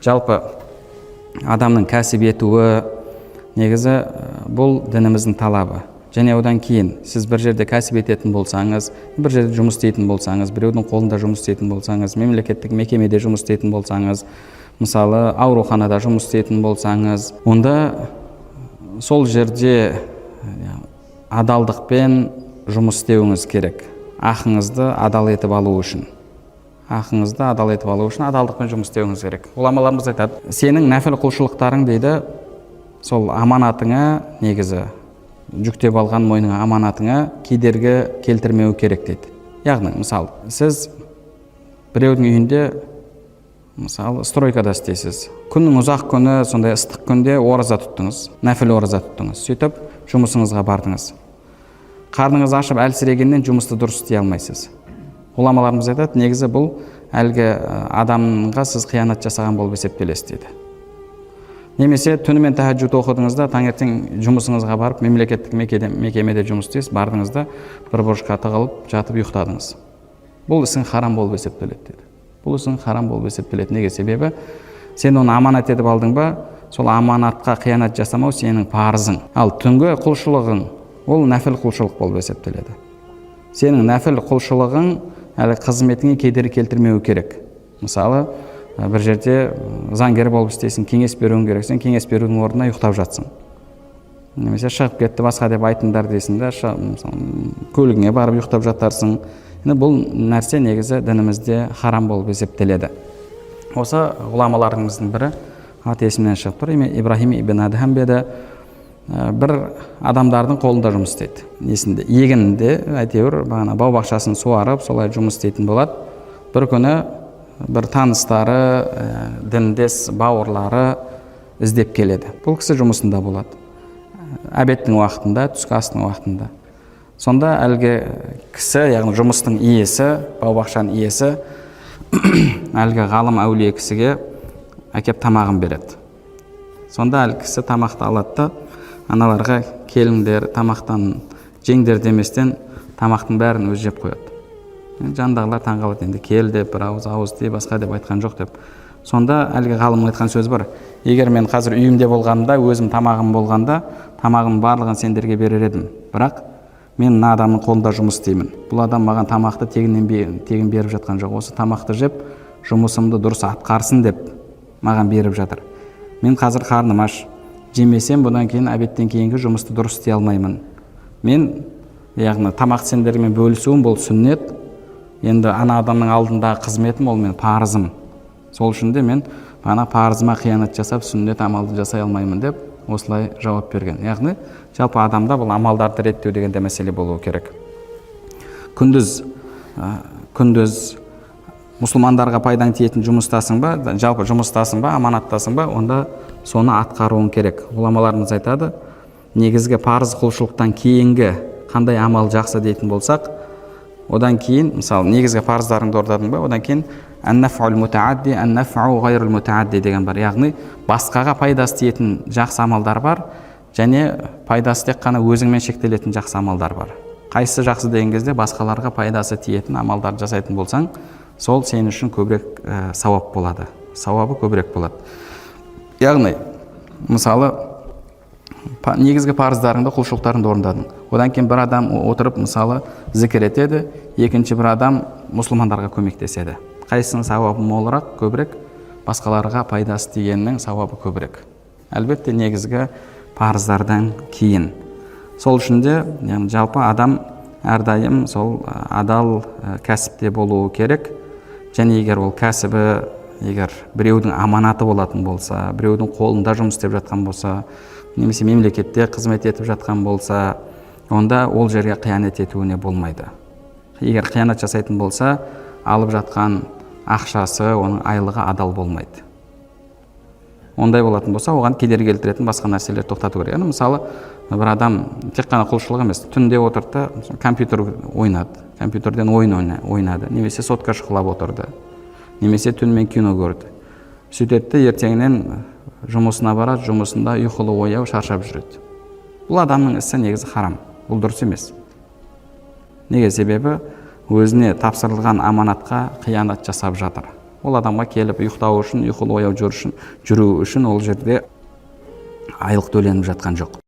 Жалпы адамның кәсіп етуі негізі бұл дініміздің талабы. Және одан кейін сіз бір жерде кәсіп ететін болсаңыз, бір жерде жұмыс істейтін болсаңыз, біреудің қолында жұмыс істейтін болсаңыз, мемлекеттік мекемеде жұмыс істейтін болсаңыз, мысалы ауруханада жұмыс істейтін болсаңыз, онда сол жерде адалдықпен жұмыс істеуіңіз керек. Ақыңызды адал етіп алу үшін. Адалдықпен жұмыс істеуіңіз керек. Ғұламаларымыз айтады, сенің нәпіл құлшылықтарың дейді, сол аманатыңа негізі жүктеп алған мойныңа аманатыңа кедергі келтірмеу керек дейді. Яғни, мысалы, сіз біреудің үйінде, мысалы, стройкада істейсіз. Күннің ұзақ күні, сондай ыстық күнде ораза тұттыңыз, нәпіл ораза тұттыңыз. Сөйтіп, жұмысыңызға бардыңыз. Қарныңыз ашып әлсірегеннен жұмысты дұрыс істей алмайсыз. Ғұламаларымыз айтады, негізі бұл әлгі адамға сіз қиянат жасаған болып есептелесіз дейді. Немесе түнімен тәһәджүд оқыдыңызда, таңертең жұмысыңызға барып, мемлекеттік мекемеде жұмыс істейсіз, бардыңызда бір бұрышқа тығылып, жатып ұйықтадыңыз. Бұл ісің харам болып есептеледі дейді. Неге? Себебі сен оны аманат етіп алдың ба, сол аманатқа қиянат жасамау сенің парызың. Ал түнгі құлшылығың, ол нәпіл құлшылық болып есептеледі. Сенің нәпіл құлшылығың әлі қызметіңе кедергі келтірмеу керек. Мысалы, бір жерде заңгер болып істейсің, кеңес беруің керек, сен кеңес берудің орнына ұйықтап жатсың. Немесе шығып кетті, басқа деп айтыңдар дейсің да, көлігіңе барып ұйықтап жатарсың. Бұл нәрсе негізі дінімізде харам болып есептеледі. Осы ғұламаларымыздың бірі, аты есімнен шығып тұр, Ибрахим ибн Адхам беді, бір адамдардың қолында жұмыс істейді. Егінінде, әйтеуір, бау-бақшасын суарып, солай жұмыс істейтін болады. Бір күні бір таныстары, діндес бауырлары іздеп келеді. Бұл кісі жұмысында болады. Обедтің уақытында, түскі астың уақытында. Сонда әлгі кісі, яғни жұмыстың иесі, бау-бақшаның иесі, әлгі ғалым әулие кісіге әкеп тамағын береді. Сонда әлгі кісі тамақты алады, аналарға келіңдер, тамақтан жеңдер деместен тамақтың бәрін өзі жеп қояды. Жандағылар таңғалады, енді кел деп, бір ауыз дей, басқа деп айтқан жоқ деп. Сонда әлгі ғалымның айтқан сөз бар. Егер мен қазір үйімде болғанда, өзім тамағым болғанда, тамағым барлығын сендерге берер едім. Бірақ мен мына адамның қолында жұмыс істеймін. Бұл адам маған тамақты тегін беріп жатқан жоқ. Осы тамақты жеп, жұмысымды дұрыс атқарсын деп маған беріп жатыр. Мен қазір қарным аш. Жемесем, бұдан кейін обедтен кейінгі жұмысты дұрыс істей алмаймын. Мен, яғни тамақ сендермен бөлісуім, бұл сүннет. Енді ана адамның алдындағы қызметім, ол мен парызым. Сол үшін де мен парызыма қиянат жасап, сүннет амалды жасай алмаймын деп осылай жауап берген. Яғни, жалпы адамда бұл амалдарды реттеу деген де мәселе болуы керек. Күндіз мұсылмандарға пайдаң тиетін жұмыстасың ба, жалпы жұмыстасың ба, аманаттасың ба, онда соны атқаруың керек. Ғұламаларымыз айтады, негізгі парыз құлшылықтан кейінгі қандай амал жақсы дейтін болсақ, одан кейін, мысалы, негізгі парыздарыңды орындадың ба, одан кейін ән-нафъул мутаадди, ән-нафъу ғайрул мутаадди деген бар. Яғни, басқаға пайдасы тиетін жақсы амалдар бар, және пайдасы тек қана өзіңмен шектелетін жақсы амалдар бар. Қайсысы жақсы деген кезде басқаларға пайдасы тиетін амалдар жасайтын болсаң, сол сен үшін көбірек сауап болады. Сауабы көбірек болады. Яғни, мысалы, негізгі парыздарыңды, құлшылықтарыңды орындадың. Одан кейін бір адам отырып, мысалы, зікір етеді, екінші бір адам мұсылмандарға көмектеседі. Қайсының сауабы молырақ, көбірек, басқаларға пайдасы тигеннің сауабы көбірек. Әлбетте негізгі парыздардан кейін. Сол үшін де, жалпы адам әрдайым сол адал кәсіпте болуы керек. Және егер ол кәсібі, егер біреудің аманаты болатын болса, біреудің қолында жұмыс істеп жатқан болса, немесе мемлекетте қызмет етіп жатқан болса, онда ол жерге қиянат етуіне болмайды. Егер қиянат жасайтын болса, алып жатқан ақшасы, оның айлығы адал болмайды. Ондай болатын болса, оған кедергі келтіретін басқа нәрселер тоқтату керек. Мысалы, бір адам тек қана құлшылық емес, түнде отырды, компьютер ойнады, компьютерден ойнады, немесе сотка шұқылап отырды, немесе түнімен кино көрді. Сөйтеді, ертеңінен жұмысына барады, жұмысында ұйқылы ояу шаршап жүреді. Бұл адамның ісі негізі харам, бұл дұрыс емес. Неге? Себебі өзіне тапсырылған аманатқа қиянат жасап жатыр. ол адамға келіп ұйықтау үшін, ұйқылы ояу жүру үшін ол жерде айлық төленіп жатқан жоқ.